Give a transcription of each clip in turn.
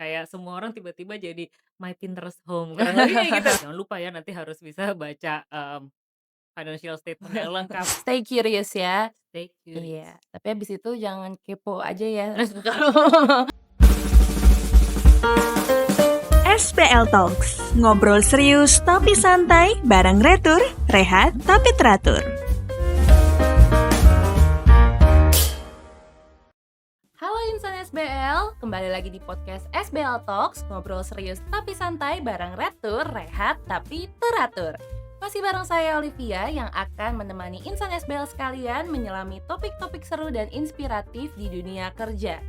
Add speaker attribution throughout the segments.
Speaker 1: kayak semua orang tiba-tiba jadi my Pinterest home, kurang lebih kayak gitu. Jangan lupa ya nanti harus bisa baca, financial statement yang lengkap.
Speaker 2: Stay curious ya.
Speaker 1: Stay curious.
Speaker 2: Iya, tapi habis itu jangan kepo aja ya kalau
Speaker 3: SPL Talks, ngobrol serius tapi santai bareng Retur, rehat tapi teratur.
Speaker 2: Halo insan SBL, kembali lagi di podcast SBL Talks, ngobrol serius tapi santai bareng Retur, rehat tapi teratur. Masih bareng saya Olivia yang akan menemani insan SBL sekalian menyelami topik-topik seru dan inspiratif di dunia kerja.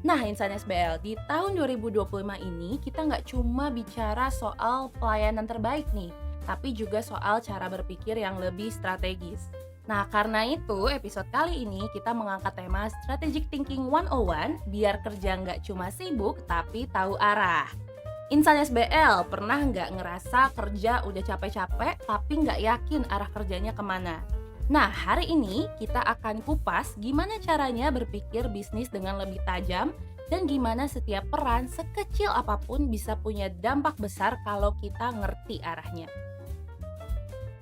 Speaker 2: Nah, insan SBL, di tahun 2025 ini kita nggak cuma bicara soal pelayanan terbaik nih, tapi juga soal cara berpikir yang lebih strategis. Nah, karena itu episode kali ini kita mengangkat tema Strategic Thinking 101 biar kerja nggak cuma sibuk tapi tahu arah. Insan SBL, pernah nggak ngerasa kerja udah capek-capek tapi nggak yakin arah kerjanya kemana? Nah, hari ini kita akan kupas gimana caranya berpikir bisnis dengan lebih tajam dan gimana setiap peran sekecil apapun bisa punya dampak besar kalau kita ngerti arahnya.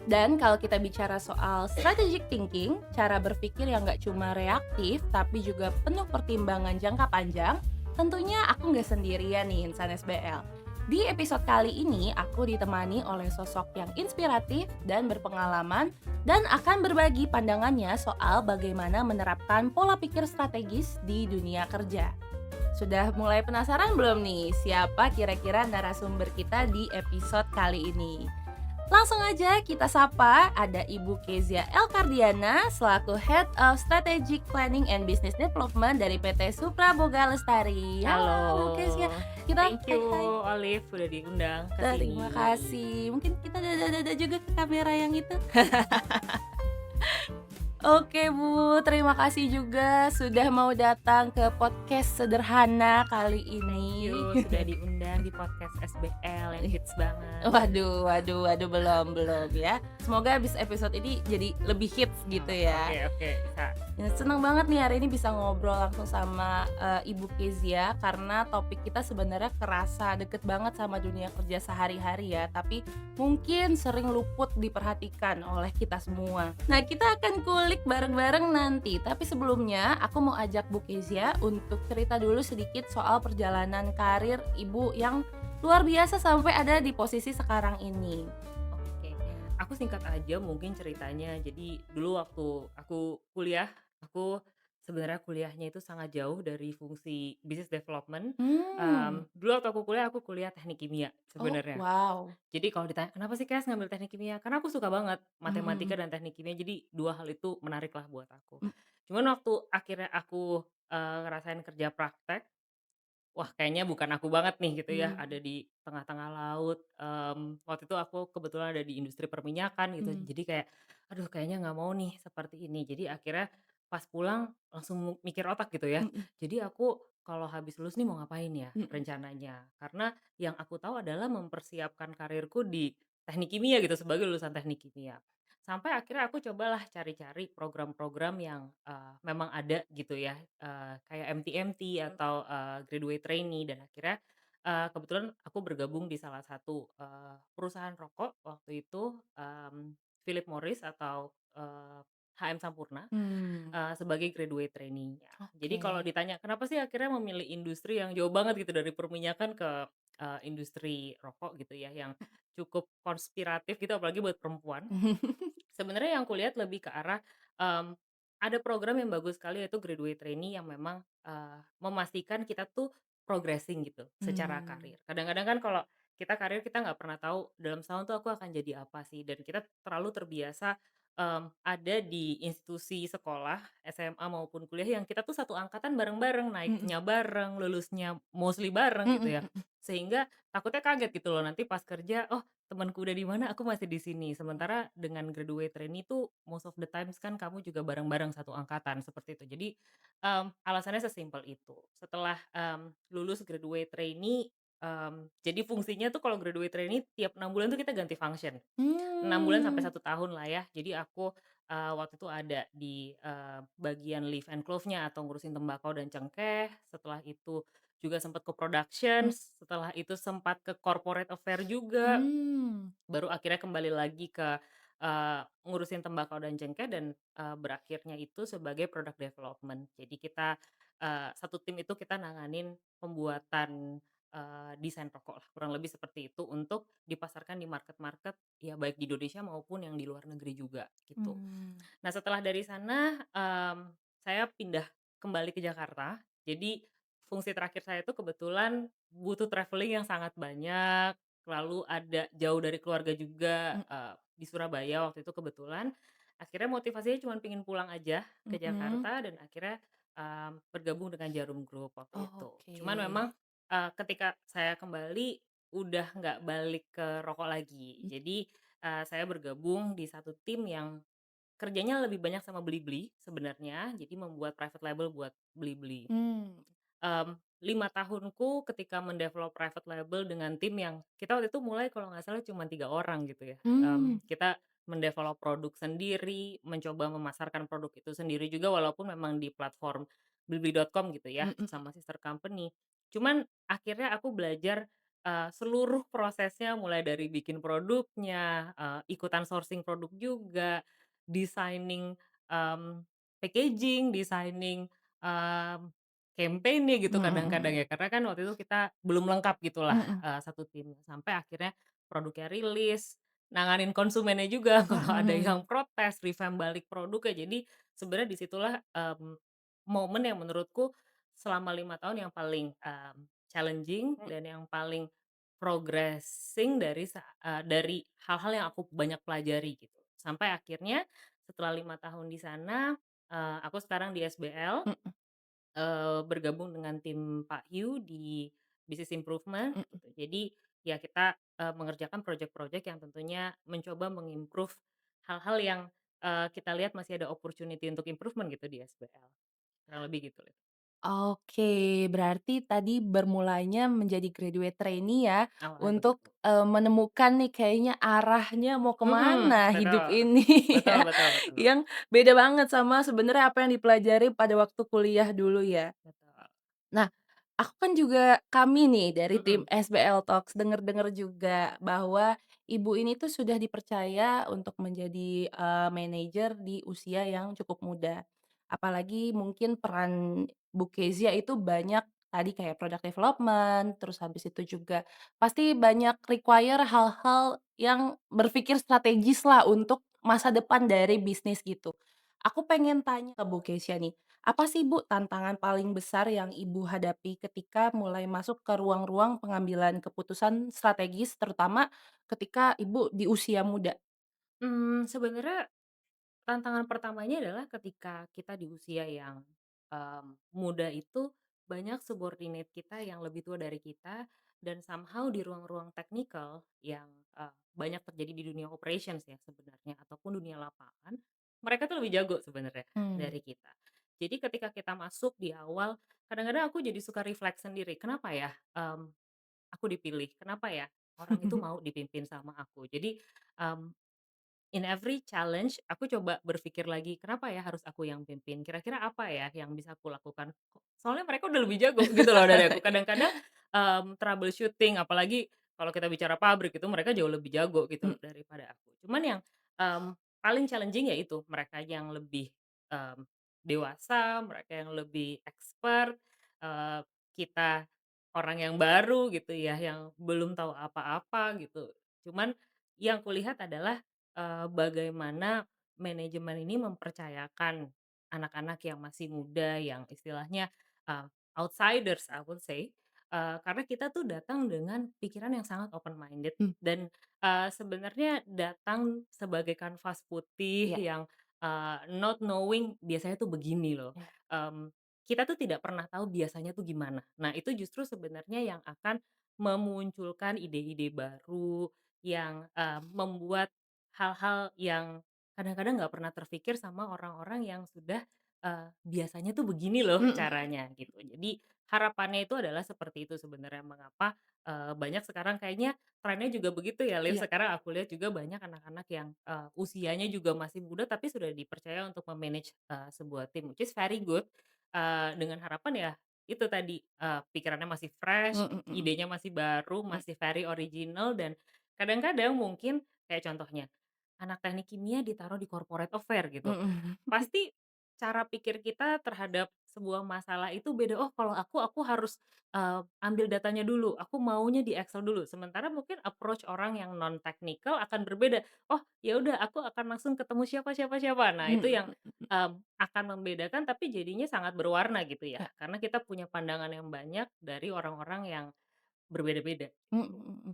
Speaker 2: Dan kalau kita bicara soal strategic thinking, cara berpikir yang nggak cuma reaktif tapi juga penuh pertimbangan jangka panjang, tentunya aku nggak sendirian nih insan SBL. Di episode kali ini aku ditemani oleh sosok yang inspiratif dan berpengalaman dan akan berbagi pandangannya soal bagaimana menerapkan pola pikir strategis di dunia kerja. Sudah mulai penasaran belum nih siapa kira-kira narasumber kita di episode kali ini? Langsung aja kita sapa, ada Ibu Kezia Elkardiana selaku Head of Strategic Planning and Business Development dari PT Supra Boga Lestari.
Speaker 1: Halo.
Speaker 2: Bu Kezia, kita
Speaker 1: Thank you
Speaker 2: hai.
Speaker 1: Olive udah diundang ke sini.
Speaker 2: Terima kasih. Mungkin kita dada-dada juga ke kamera yang itu. Oke Bu, terima kasih juga sudah mau datang ke podcast sederhana kali
Speaker 1: Thank
Speaker 2: ini.
Speaker 1: you sudah diundang di podcast SBL yang hits banget.
Speaker 2: Waduh, belum ya. Semoga abis episode ini jadi lebih hits gitu ya.
Speaker 1: Oke, bisa.
Speaker 2: Ya, senang banget nih hari ini bisa ngobrol langsung sama Ibu Kezia karena topik kita sebenarnya kerasa deket banget sama dunia kerja sehari-hari ya, tapi mungkin sering luput diperhatikan oleh kita semua. Nah, kita akan kulik bareng-bareng nanti, tapi sebelumnya aku mau ajak Bu Kezia untuk cerita dulu sedikit soal perjalanan karir Ibu yang luar biasa sampai ada di posisi sekarang ini.
Speaker 1: Oke, aku singkat aja mungkin ceritanya. Jadi dulu waktu aku kuliah, aku sebenarnya kuliahnya itu sangat jauh dari fungsi business development.
Speaker 2: Hmm.
Speaker 1: Dulu waktu aku kuliah teknik kimia
Speaker 2: Oh,
Speaker 1: sebenarnya.
Speaker 2: wow.
Speaker 1: Jadi kalau ditanya kenapa sih Kes ngambil teknik kimia? Karena aku suka banget matematika
Speaker 2: Mhm.
Speaker 1: dan teknik kimia. Jadi dua hal itu menarik lah buat aku.
Speaker 2: Mhm.
Speaker 1: Cuman waktu akhirnya aku ngerasain kerja praktek, wah kayaknya bukan aku banget nih gitu ya,
Speaker 2: Mmm.
Speaker 1: ada di tengah-tengah laut, waktu itu aku kebetulan ada di industri perminyakan gitu,
Speaker 2: Mmm.
Speaker 1: jadi kayak, aduh kayaknya nggak mau nih seperti ini. Jadi akhirnya pas pulang langsung mikir otak gitu ya,
Speaker 2: Mhm.
Speaker 1: jadi aku kalau habis lulus nih mau ngapain ya
Speaker 2: Mhm.
Speaker 1: rencananya? Karena yang aku tahu adalah mempersiapkan karirku di teknik kimia gitu, sebagai lulusan teknik kimia. Sampai akhirnya aku cobalah cari-cari program-program yang, memang ada gitu ya, kayak MT-MT atau, graduate trainee dan akhirnya, kebetulan aku bergabung di salah satu, perusahaan rokok waktu itu, Philip Morris atau, HM Sampurna,
Speaker 2: Mmm.
Speaker 1: sebagai graduate trainee-nya. Jadi kalau
Speaker 2: Oke.
Speaker 1: ditanya, "Kenapa sih akhirnya memilih industri yang jauh banget gitu dari perminyakan ke, industri rokok?" Gitu ya, yang cukup konspiratif gitu apalagi buat perempuan. Sebenarnya yang kulihat lebih ke arah, mmm, ada program yang bagus sekali yaitu graduate trainee yang memang, memastikan kita tuh progressing gitu secara
Speaker 2: Mmm.
Speaker 1: karir. Kadang-kadang kan kalau kita karir kita nggak pernah tahu dalam setahun tuh aku akan jadi apa sih dan kita terlalu terbiasa, ada di institusi sekolah SMA maupun kuliah yang kita tuh satu angkatan bareng-bareng,
Speaker 2: Mhm.
Speaker 1: naiknya bareng, lulusnya mostly bareng gitu ya.
Speaker 2: Mhm. Mhm.
Speaker 1: Sehingga takutnya kaget gitu loh nanti pas kerja, "Oh, temanku udah di mana, aku masih di sini." Sementara dengan graduate trainee itu most of the times kan kamu juga bareng-bareng satu angkatan, seperti itu. Jadi, alasannya sesimpel itu. Setelah, lulus graduate trainee, jadi fungsinya tuh kalau graduate trainee tiap 6 bulan tuh kita ganti function. 6 bulan sampai
Speaker 2: Mmm.
Speaker 1: 1 tahun lah ya. Jadi aku, waktu itu ada di, bagian leaf and clove-nya atau ngurusin tembakau dan cengkeh, setelah itu juga sempat ke production,
Speaker 2: Mmm.
Speaker 1: setelah itu sempat ke corporate affair juga.
Speaker 2: Mmm.
Speaker 1: Baru akhirnya kembali lagi ke, ngurusin tembakau dan cengkeh dan, berakhirnya itu sebagai product development. Jadi kita, satu tim itu kita nanganin pembuatan, desain rokok lah, kurang lebih seperti itu untuk dipasarkan di market-market, ya baik di Indonesia maupun yang di luar negeri juga, gitu.
Speaker 2: Mmm.
Speaker 1: Nah setelah dari sana, saya pindah kembali ke Jakarta. Jadi fungsi terakhir saya itu kebetulan butuh traveling yang sangat banyak, lalu ada jauh dari keluarga juga,
Speaker 2: Mhm.
Speaker 1: di Surabaya waktu itu kebetulan. Akhirnya motivasinya cuma pengen pulang aja ke
Speaker 2: Mhm.
Speaker 1: Jakarta dan akhirnya, bergabung dengan Jarum Group waktu itu.
Speaker 2: Oke.
Speaker 1: Cuman memang, ketika saya kembali udah nggak balik ke rokok lagi.
Speaker 2: Mmm.
Speaker 1: Jadi, saya bergabung di satu tim yang kerjanya lebih banyak sama Blibli sebenarnya, jadi membuat private label buat Blibli.
Speaker 2: Mmm.
Speaker 1: 5 tahunku ketika mendevelop private label dengan tim yang kita waktu itu mulai kalau nggak salah cuma 3 orang gitu ya.
Speaker 2: Mmm.
Speaker 1: Kita mendevelop produk sendiri, mencoba memasarkan produk itu sendiri juga walaupun memang di platform blibli.com gitu ya,
Speaker 2: Mhm.
Speaker 1: sama sister company. Cuman akhirnya aku belajar, seluruh prosesnya mulai dari bikin produknya, ikutan sourcing produk juga, designing, packaging, designing, mmm campaign-nya gitu
Speaker 2: Mhm
Speaker 1: kadang-kadang
Speaker 2: mhm.
Speaker 1: ya, karena kan waktu itu kita belum lengkap gitulah,
Speaker 2: Mhm.
Speaker 1: satu tim. Sampai akhirnya produknya rilis, nanganin konsumennya juga kalau ada
Speaker 2: Mhm.
Speaker 1: yang protes, revamp balik produknya. Jadi sebenarnya di situlah, momen yang menurutku selama 5 tahun yang paling, challenging
Speaker 2: Mhm.
Speaker 1: dan yang paling progressing dari hal-hal yang aku banyak pelajari gitu. Sampai akhirnya setelah 5 tahun di sana, aku sekarang di SBL.
Speaker 2: Mhm.
Speaker 1: Bergabung dengan tim Pak Hyu di business improvement
Speaker 2: Mhm.
Speaker 1: gitu. Jadi ya kita, mengerjakan project-project yang tentunya mencoba hal-hal yang, kita lihat masih ada opportunity untuk improvement gitu di SBL, kurang lebih gitu.
Speaker 2: Oke, berarti tadi bermulanya menjadi graduate trainee ya,
Speaker 1: Awalnya
Speaker 2: untuk,
Speaker 1: begitu.
Speaker 2: menemukan nih kayaknya arahnya mau kemana hidup
Speaker 1: Betul.
Speaker 2: ini
Speaker 1: Betul
Speaker 2: ya,
Speaker 1: betul betul.
Speaker 2: yang beda banget sama sebenarnya apa yang dipelajari pada waktu kuliah dulu ya.
Speaker 1: Betul.
Speaker 2: Nah, aku kan juga kami nih dari tim
Speaker 1: Mhm.
Speaker 2: SBL Talks dengar-dengar juga bahwa Ibu ini tuh sudah dipercaya untuk menjadi, manajer di usia yang cukup muda. Apalagi mungkin peran Bu Kezia itu banyak tadi kayak product development, terus habis itu juga pasti banyak require hal-hal yang berpikir strategis lah untuk masa depan dari bisnis gitu. Aku pengen tanya ke Bu Kezia nih, apa sih Bu tantangan paling besar yang Ibu hadapi ketika mulai masuk ke ruang-ruang pengambilan keputusan strategis terutama ketika Ibu di usia muda?
Speaker 1: Sebenarnya tantangan pertamanya adalah ketika kita di usia yang, muda itu banyak subordinate kita yang lebih tua dari kita dan somehow di ruang-ruang teknikal yang, banyak terjadi di dunia operations ya sebenarnya ataupun dunia lapangan, mereka tuh lebih jago sebenarnya
Speaker 2: Mmm.
Speaker 1: dari kita. Jadi ketika kita masuk di awal, kadang-kadang aku jadi suka refleks sendiri, "Kenapa ya, aku dipilih? Kenapa ya orang itu mau dipimpin sama aku?" Jadi, mmm in every challenge, aku coba berpikir lagi, "Kenapa ya harus aku yang pimpin? Kira-kira apa ya yang bisa aku lakukan?" Soalnya mereka udah lebih jago gitu loh dari aku. Kadang-kadang, troubleshooting, apalagi kalau kita bicara pabrik itu mereka jauh lebih jago gitu
Speaker 2: Mmm.
Speaker 1: loh daripada aku. Cuman yang, paling challenging yaitu mereka yang lebih, mmm, dewasa, mereka yang lebih expert, eee, kita orang yang baru gitu ya, yang belum tahu apa-apa gitu. Cuman yang kulihat adalah bagaimana manajemen ini mempercayakan anak-anak yang masih muda, yang istilahnya, eee, outsiders I would say, karena kita tuh datang dengan pikiran yang sangat open minded
Speaker 2: Mmm.
Speaker 1: dan, sebenarnya datang sebagai kanvas putih
Speaker 2: Iya.
Speaker 1: yang, not knowing biasanya tuh begini loh,
Speaker 2: Iya.
Speaker 1: kita tuh tidak pernah tahu biasanya tuh gimana. Nah itu justru sebenarnya yang akan memunculkan ide-ide baru, yang, membuat hal-hal yang kadang-kadang nggak pernah terfikir sama orang-orang yang sudah, biasanya tuh begini loh
Speaker 2: Mhm.
Speaker 1: caranya gitu. Jadi harapannya itu adalah seperti itu sebenarnya mengapa, banyak sekarang kayaknya trennya juga begitu ya Liv,
Speaker 2: Iya.
Speaker 1: sekarang aku lihat juga banyak anak-anak yang, usianya juga masih muda tapi sudah dipercaya untuk sebuah tim which is very good, dengan harapan ya itu tadi, pikirannya masih fresh,
Speaker 2: Mhm mhm.
Speaker 1: idenya masih baru,
Speaker 2: Mhm
Speaker 1: masih very original dan kadang-kadang mungkin kayak contohnya, anak teknik kimia ditaruh di corporate affair gitu.
Speaker 2: mhm.
Speaker 1: Pasti cara pikir kita terhadap sebuah masalah itu beda, "Oh kalau aku harus, ambil datanya dulu, aku maunya di Excel dulu." Sementara mungkin approach orang yang non technical akan berbeda, "Oh ya udah aku akan langsung ketemu siapa siapa siapa." Nah itu
Speaker 2: Mhm
Speaker 1: yang,
Speaker 2: mhm.
Speaker 1: akan membedakan tapi jadinya sangat berwarna gitu ya,
Speaker 2: Ya.
Speaker 1: karena kita punya pandangan yang banyak dari orang-orang yang berbeda-beda.
Speaker 2: Mhm mhm.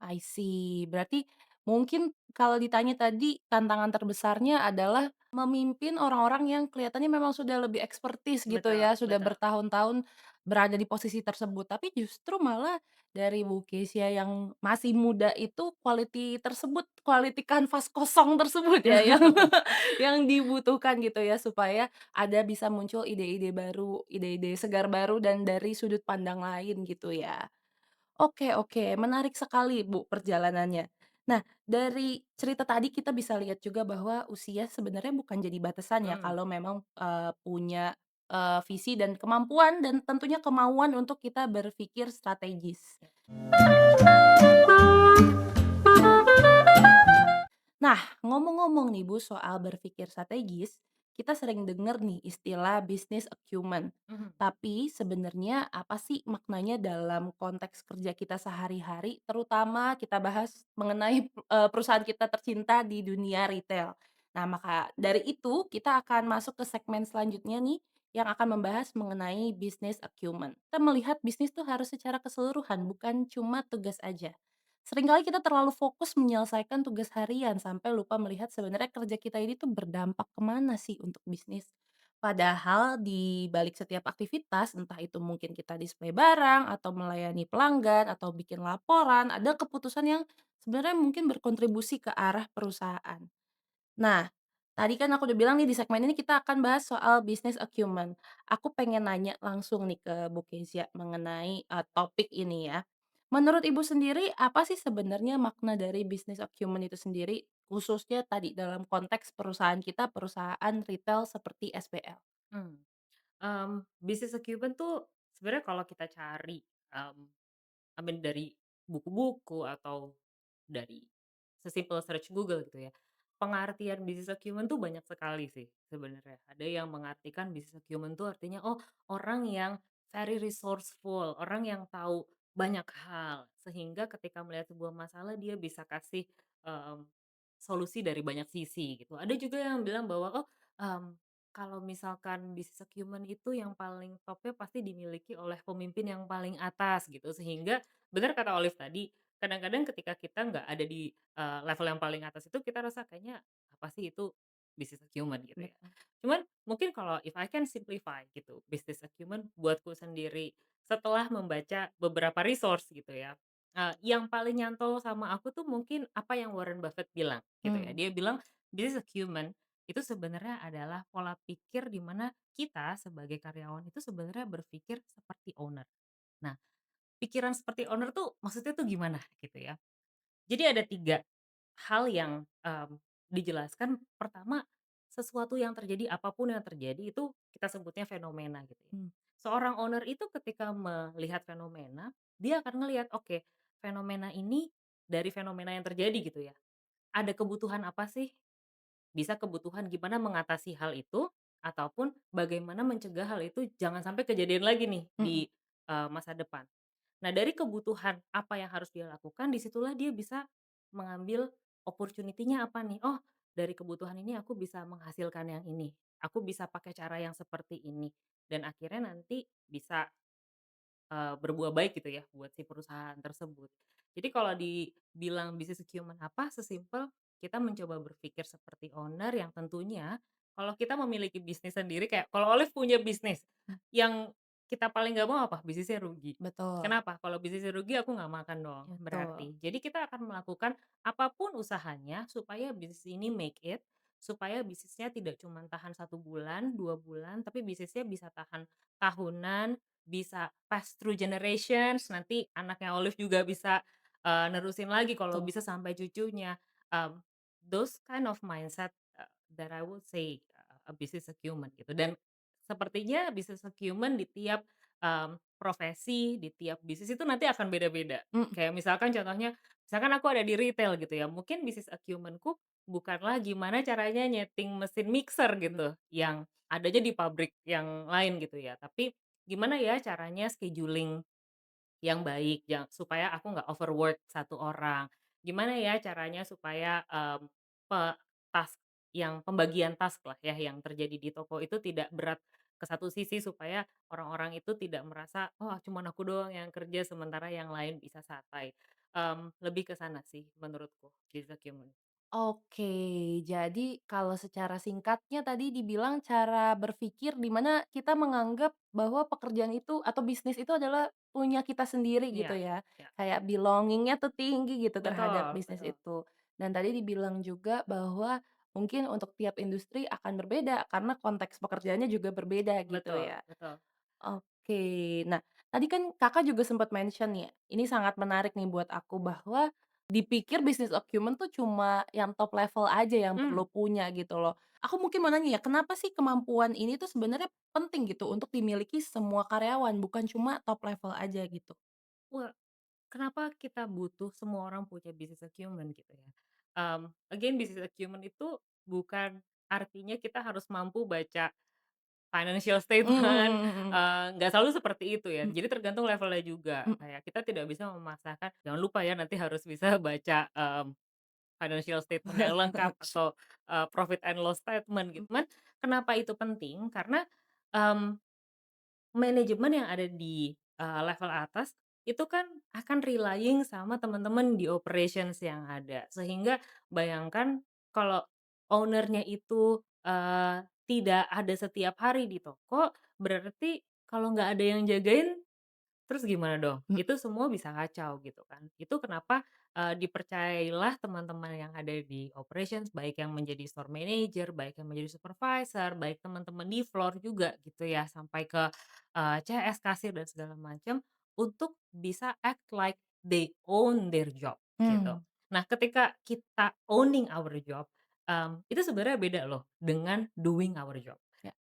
Speaker 2: I see. Berarti mungkin kalau ditanya tadi tantangan terbesarnya adalah memimpin orang-orang yang kelihatannya memang sudah lebih ekspertis gitu
Speaker 1: Betul
Speaker 2: ya, sudah
Speaker 1: betul.
Speaker 2: bertahun-tahun berada di posisi tersebut. Tapi justru malah dari Bu Kesia yang masih muda itu quality kanvas kosong tersebut ya yang yang dibutuhkan gitu ya, supaya ada bisa muncul ide-ide baru, ide-ide segar baru dan dari sudut pandang lain gitu ya. Oke oke, menarik sekali Bu perjalanannya. Nah, dari cerita tadi kita bisa lihat juga bahwa usia sebenarnya bukan jadi batasan ya
Speaker 1: Mhm.
Speaker 2: kalau memang, punya, visi dan kemampuan dan tentunya kemauan untuk kita berpikir strategis. Nah, ngomong-ngomong nih Bu soal berpikir strategis, kita sering dengar nih istilah business acumen.
Speaker 1: Mhm.
Speaker 2: Tapi sebenarnya apa sih maknanya dalam konteks kerja kita sehari-hari, terutama kita bahas mengenai perusahaan kita tercinta di dunia retail. Nah, maka dari itu kita akan masuk ke segmen selanjutnya nih yang akan membahas mengenai business acumen. Kita melihat bisnis tuh harus secara keseluruhan, bukan cuma tugas aja. Seringkali kita terlalu fokus menyelesaikan tugas harian sampai lupa melihat sebenarnya kerja kita ini tuh berdampak kemana sih untuk bisnis. Padahal di balik setiap aktivitas, entah itu mungkin kita display barang atau melayani pelanggan atau bikin laporan, ada keputusan yang sebenarnya mungkin berkontribusi ke arah perusahaan. Nah, tadi kan aku udah bilang nih di segmen ini kita akan bahas soal business acumen. Aku pengen nanya langsung nih ke Bu Kezia mengenai, topik ini ya. Menurut Ibu sendiri, apa sih sebenarnya makna dari business acumen itu sendiri, khususnya tadi dalam konteks perusahaan kita, perusahaan retail seperti SBL?
Speaker 1: Mmm. Business acumen tuh sebenarnya kalau kita cari, mmm, dari buku-buku atau dari sesimpel search Google gitu ya, pengertian business acumen tuh banyak sekali sih sebenarnya. Ada yang mengartikan business acumen tuh artinya, oh orang yang very resourceful, orang yang tahu banyak hal, sehingga ketika melihat sebuah masalah dia bisa kasih, mmm, solusi dari banyak sisi gitu. Ada juga yang bilang bahwa, oh, kalau misalkan business acumen itu yang paling topnya pasti dimiliki oleh pemimpin yang paling atas gitu, sehingga benar kata Olive tadi, kadang-kadang ketika kita nggak ada di, level yang paling atas itu kita rasa kayaknya, apa sih itu business acumen gitu ya.
Speaker 2: Betul.
Speaker 1: Cuman mungkin kalau if I can simplify gitu, business acumen buatku sendiri setelah membaca beberapa resource gitu ya, yang paling nyantol sama aku tuh mungkin apa yang Warren Buffett bilang gitu ya.
Speaker 2: Mmm,
Speaker 1: Dia bilang, "Business acumen itu sebenarnya adalah pola pikir di mana kita sebagai karyawan itu sebenarnya berpikir seperti owner." Nah, pikiran seperti owner tuh maksudnya tuh gimana gitu ya. Jadi ada 3 hal yang, dijelaskan. Pertama, sesuatu yang terjadi, apapun yang terjadi itu kita sebutnya fenomena gitu ya.
Speaker 2: mmm,
Speaker 1: Seorang owner itu ketika melihat fenomena, dia akan ngelihat, oke, fenomena ini dari fenomena yang terjadi gitu ya, ada kebutuhan apa sih? Bisa kebutuhan gimana mengatasi hal itu, ataupun bagaimana mencegah hal itu jangan sampai kejadian lagi nih
Speaker 2: mhm,
Speaker 1: di, masa depan. Nah, dari kebutuhan apa yang harus dia lakukan, disitulah dia bisa mengambil opportunity-nya apa nih, "Oh, dari kebutuhan ini aku bisa menghasilkan yang ini, aku bisa pakai cara yang seperti ini." Dan akhirnya nanti bisa berbuah baik gitu ya buat si perusahaan tersebut. Jadi kalau dibilang bisnis acumen apa, sesimpel kita mencoba berpikir seperti owner yang tentunya kalau kita memiliki bisnis sendiri kayak kalau Olive punya bisnis,
Speaker 2: mmm,
Speaker 1: yang kita paling nggak mau apa? Bisnisnya rugi.
Speaker 2: betul,
Speaker 1: Kenapa? Kalau bisnisnya rugi aku nggak makan dong,
Speaker 2: ya betul,
Speaker 1: berarti. Jadi kita akan melakukan apapun usahanya supaya bisnis ini make it, supaya bisnisnya tidak cuma tahan 1 bulan, 2 bulan, tapi bisnisnya bisa tahan tahunan, bisa pass through generations, nanti anaknya Olive juga bisa, nerusin lagi kalau
Speaker 2: betul,
Speaker 1: bisa sampai cucunya. Mmm, those kind of mindset, that I would say, a business acumen gitu dan sepertinya business acumen di tiap, profesi di tiap bisnis itu nanti akan beda-beda.
Speaker 2: Mhm,
Speaker 1: Kayak misalkan contohnya, misalkan aku ada di retail gitu ya, mungkin bisnis acumen-ku bukanlah gimana caranya nyeting mesin mixer
Speaker 2: bet
Speaker 1: gitu, yang adanya di pabrik yang lain gitu ya, tapi gimana ya caranya scheduling yang baik, supaya aku nggak overwork satu orang. Gimana ya caranya supaya, pe task pembagian task lah ya yang terjadi di toko itu tidak berat ke satu sisi supaya orang-orang itu tidak merasa, "Oh cuman aku doang yang kerja sementara yang lain bisa santai." Lebih ke sana sih menurutku, business acumen.
Speaker 2: Oke, jadi kalau secara singkatnya tadi dibilang cara berpikir di mana kita menganggap bahwa pekerjaan itu atau bisnis itu adalah punya kita sendiri gitu
Speaker 1: Iya,
Speaker 2: ya.
Speaker 1: iya.
Speaker 2: Kayak belonging-nya tuh tinggi gitu terhadap
Speaker 1: Betul,
Speaker 2: bisnis
Speaker 1: betul.
Speaker 2: itu. Dan tadi dibilang juga bahwa mungkin untuk tiap industri akan berbeda karena konteks pekerjaannya juga berbeda gitu
Speaker 1: Betul,
Speaker 2: ya.
Speaker 1: betul.
Speaker 2: Oke. Nah, tadi kan Kakak juga sempat mention ya, ini sangat menarik nih buat aku bahwa dipikir bisnis acumen tuh cuma yang top level aja yang
Speaker 1: Mmm.
Speaker 2: perlu punya gitu loh. Aku mungkin mau nanya ya, kenapa sih kemampuan ini tuh sebenarnya penting gitu untuk dimiliki semua karyawan, bukan cuma top level aja gitu?
Speaker 1: Wah, kenapa kita butuh semua orang punya business acumen gitu ya? Again business acumen itu bukan artinya kita harus mampu baca financial
Speaker 2: Mhm
Speaker 1: statement,
Speaker 2: mhm mhm.
Speaker 1: nggak selalu seperti itu ya.
Speaker 2: Mhm
Speaker 1: Jadi tergantung levelnya juga.
Speaker 2: mhm.
Speaker 1: Kayak kita tidak bisa memaksakan, jangan lupa ya nanti harus bisa baca, financial statement yang lengkap atau, profit and loss statement gitu.
Speaker 2: Mhm
Speaker 1: Cuman kenapa itu penting? Karena, mmm manajemen yang ada di, level atas, itu kan akan relying sama teman-teman di operations yang ada. Sehingga bayangkan kalau owner-nya itu, tidak ada setiap hari di toko, berarti kalau nggak ada yang jagain, terus gimana dong?
Speaker 2: mhm
Speaker 1: Itu semua bisa kacau gitu kan. Itu kenapa, dipercayailah teman-teman yang ada di operations, baik yang menjadi store manager, baik yang menjadi supervisor, baik teman-teman di floor juga gitu ya, sampai ke, CS, kasir dan segala macam, untuk bisa act like they own their job gitu.
Speaker 2: mhm.
Speaker 1: Nah, ketika kita owning our job, itu sebenarnya beda loh dengan doing our job.
Speaker 2: Ya,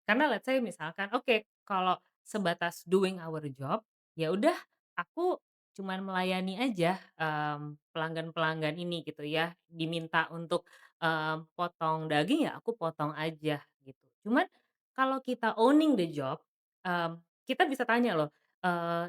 Speaker 1: Karena let's say misalkan, oke, kalau sebatas doing our job, ya udah aku cuman melayani aja, pelanggan-pelanggan ini gitu ya, diminta untuk, potong daging, ya aku potong aja gitu. Cuman kalau kita owning the job, kita bisa tanya loh,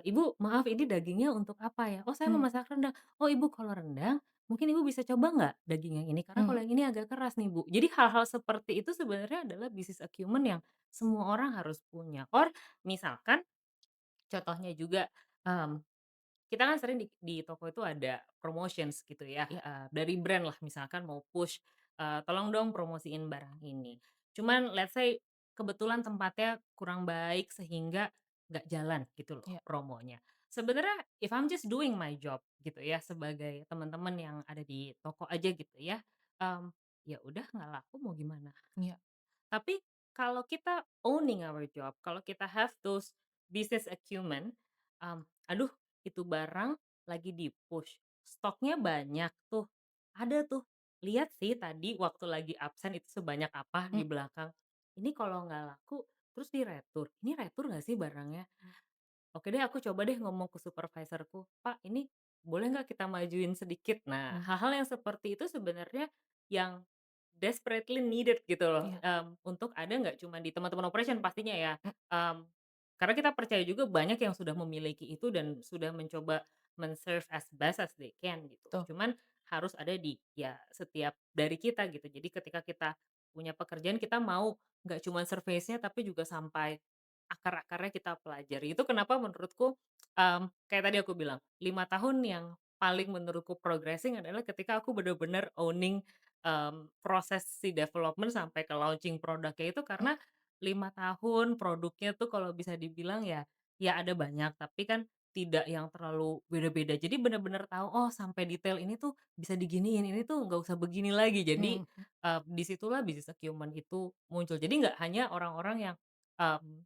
Speaker 1: "Ibu maaf ini dagingnya untuk apa ya?" "Oh saya mau
Speaker 2: mmm,
Speaker 1: masak rendang." "Oh Ibu kalau rendang mungkin Ibu bisa coba nggak daging yang ini? Karena kalau
Speaker 2: mhm
Speaker 1: yang ini agak keras nih Bu." Jadi hal-hal seperti itu sebenarnya adalah business acumen yang semua orang harus punya. Or misalkan contohnya juga, mmm, kita kan sering di toko itu ada promotions gitu ya,
Speaker 2: ya,
Speaker 1: dari brand lah misalkan mau push, "Tolong dong promosiin barang ini." Cuman let's say kebetulan tempatnya kurang baik sehingga nggak jalan gitu loh
Speaker 2: ya.
Speaker 1: promonya. Sebenarnya if I'm just doing my job gitu ya sebagai teman-teman yang ada di toko aja gitu ya, mmm, ya udah nggak laku mau gimana?
Speaker 2: Iya,
Speaker 1: Tapi kalau kita owning our job, kalau kita have those business acumen, aduh itu barang lagi di-push, stoknya banyak tuh, ada tuh, lihat sih tadi waktu lagi absen itu sebanyak apa
Speaker 2: mmm,
Speaker 1: di belakang. Ini kalau nggak laku terus di-retur, ini retur nggak sih barangnya? Oke deh, aku coba deh ngomong ke supervisorku, "Pak, ini boleh nggak kita majuin sedikit?" Nah,
Speaker 2: mmm,
Speaker 1: hal-hal yang seperti itu sebenarnya yang desperately needed gitu loh,
Speaker 2: iya,
Speaker 1: untuk ada nggak cuma di teman-teman operation pastinya ya,
Speaker 2: mmm,
Speaker 1: mmm, karena kita percaya juga banyak yang sudah memiliki itu dan sudah mencoba men-serve as best as they can gitu.
Speaker 2: betul,
Speaker 1: Cuman harus ada di ya setiap dari kita gitu. Jadi ketika kita punya pekerjaan kita mau nggak cuma surface-nya tapi juga sampai akar-akarnya kita pelajari. Itu kenapa menurutku, kayak tadi aku bilang, 5 tahun yang paling menurutku progressing adalah ketika aku bener-bener owning, proses si development sampai ke launching produknya itu
Speaker 2: mmm,
Speaker 1: karena 5 tahun produknya tuh kalau bisa dibilang ya, ya ada banyak, tapi kan tidak yang terlalu beda-beda. Jadi bener-bener tahu, oh sampai detail ini tuh bisa diginiin, ini tuh nggak usah begini lagi. Jadi,
Speaker 2: mhm mhm,
Speaker 1: di situlah business acumen itu muncul. Jadi nggak hanya orang-orang yang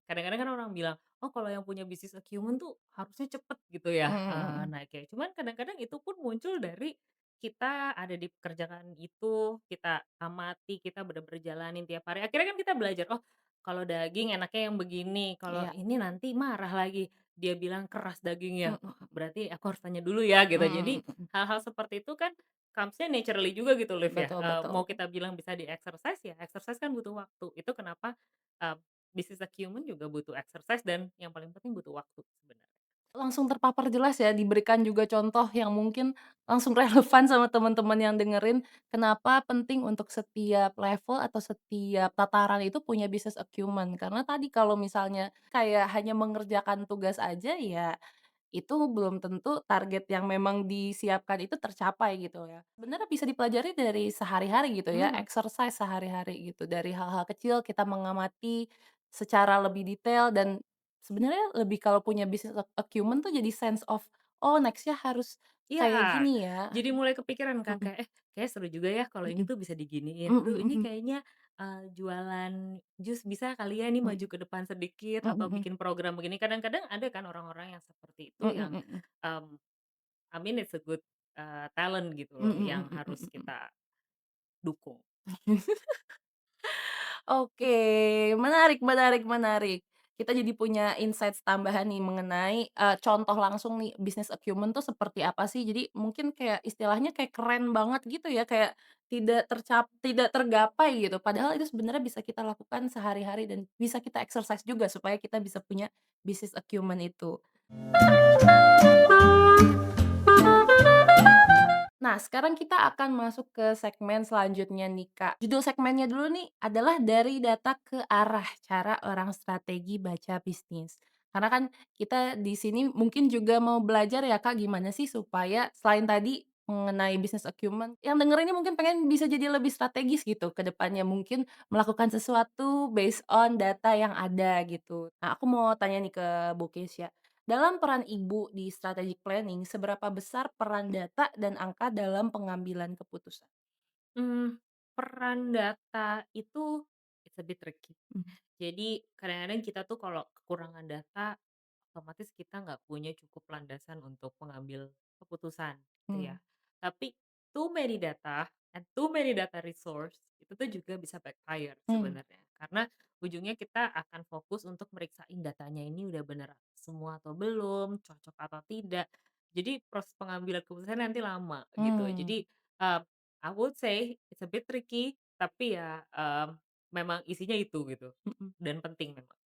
Speaker 1: kadang-kadang kan orang bilang, "Oh kalau yang punya bisnis acumen tuh harusnya cepet," gitu ya,
Speaker 2: mhm mhm,
Speaker 1: naiknya. Cuman kadang-kadang itu pun muncul dari kita ada di pekerjaan itu, kita amati, kita bener-bener jalanin tiap hari, akhirnya kan kita belajar, oh kalau daging enaknya yang begini, kalau
Speaker 2: Iya.
Speaker 1: ini nanti marah lagi, dia bilang keras dagingnya,
Speaker 2: Mhm
Speaker 1: wah berarti aku harus tanya dulu ya gitu.
Speaker 2: mhm
Speaker 1: Jadi
Speaker 2: mhm.
Speaker 1: hal-hal seperti itu kan comes-nya naturally juga gitu Liv ya,
Speaker 2: Betul betul.
Speaker 1: mau kita bilang bisa di-exercise ya exercise kan butuh waktu. Itu kenapa, eee, bisnis acumen juga butuh exercise dan yang paling penting butuh waktu sebenarnya.
Speaker 2: Langsung terpapar jelas ya, diberikan juga contoh yang mungkin langsung relevan sama teman-teman yang dengerin, kenapa penting untuk setiap level atau setiap tataran itu punya business acumen. Karena tadi kalau misalnya kayak hanya mengerjakan tugas aja, ya itu belum tentu target yang memang disiapkan itu tercapai gitu ya. Sebenarnya bisa dipelajari dari sehari-hari gitu ya,
Speaker 1: Mhm.
Speaker 2: exercise sehari-hari gitu. Dari hal-hal kecil kita mengamati secara lebih detail dan sebenarnya lebih kalau punya business acumen tuh jadi sense of, "Oh next-nya harus kayak
Speaker 1: Iya,
Speaker 2: gini ya."
Speaker 1: jadi mulai kepikiran kan
Speaker 2: Mhm
Speaker 1: kayak, kayaknya seru juga ya kalau ini
Speaker 2: mhm.
Speaker 1: tuh bisa diginiin.
Speaker 2: Mhm
Speaker 1: Aduh ini
Speaker 2: mhm.
Speaker 1: kayaknya, jualan jus bisa kali ya ini
Speaker 2: Mhm
Speaker 1: maju ke depan sedikit
Speaker 2: mhm
Speaker 1: atau
Speaker 2: mhm.
Speaker 1: bikin program begini. Kadang-kadang ada kan orang-orang yang seperti itu
Speaker 2: Mhm
Speaker 1: yang,
Speaker 2: mhm.
Speaker 1: mmm, I mean it's a good, talent gitu
Speaker 2: Mhm
Speaker 1: loh yang
Speaker 2: mhm
Speaker 1: harus
Speaker 2: mhm mhm.
Speaker 1: kita dukung.
Speaker 2: Oke, menarik menarik menarik. Kita jadi punya insights tambahan nih mengenai, contoh langsung nih bisnis acumen tuh seperti apa sih. Jadi mungkin kayak istilahnya kayak keren banget gitu ya, kayak tidak tergapai gitu, padahal itu sebenarnya bisa kita lakukan sehari-hari dan bisa kita exercise juga supaya kita bisa punya bisnis acumen itu. Nah, sekarang kita akan masuk ke segmen selanjutnya nih, Kak. Judul segmennya dulu nih adalah "Dari Data ke Arah, Cara Orang Strategi Baca Bisnis". Karena kan kita di sini mungkin juga mau belajar ya, Kak, gimana sih supaya selain tadi mengenai business acumen, yang denger ini mungkin pengen bisa jadi lebih strategis gitu ke depannya, mungkin melakukan sesuatu based on data yang ada gitu. Nah, aku mau tanya nih ke Bu Kesya, dalam peran ibu di strategic planning, seberapa besar peran data dan angka dalam pengambilan keputusan?
Speaker 1: Mmm, peran data itu it's a bit tricky.
Speaker 2: Mhm
Speaker 1: Jadi kadang-kadang kita tuh kalau kekurangan data, otomatis kita nggak punya cukup landasan untuk mengambil keputusan gitu ya.
Speaker 2: mhm
Speaker 1: Tapi too many data and too many data resource itu tuh juga bisa backfire
Speaker 2: mhm
Speaker 1: sebenarnya. Karena ujungnya kita akan fokus untuk meriksain datanya ini udah bener semua atau belum, cocok atau tidak. Jadi proses pengambilan keputusan nanti lama gitu.
Speaker 2: mmm,
Speaker 1: Jadi, I would say it's a bit tricky, tapi ya, memang isinya itu gitu,
Speaker 2: mhm.
Speaker 1: dan penting memang.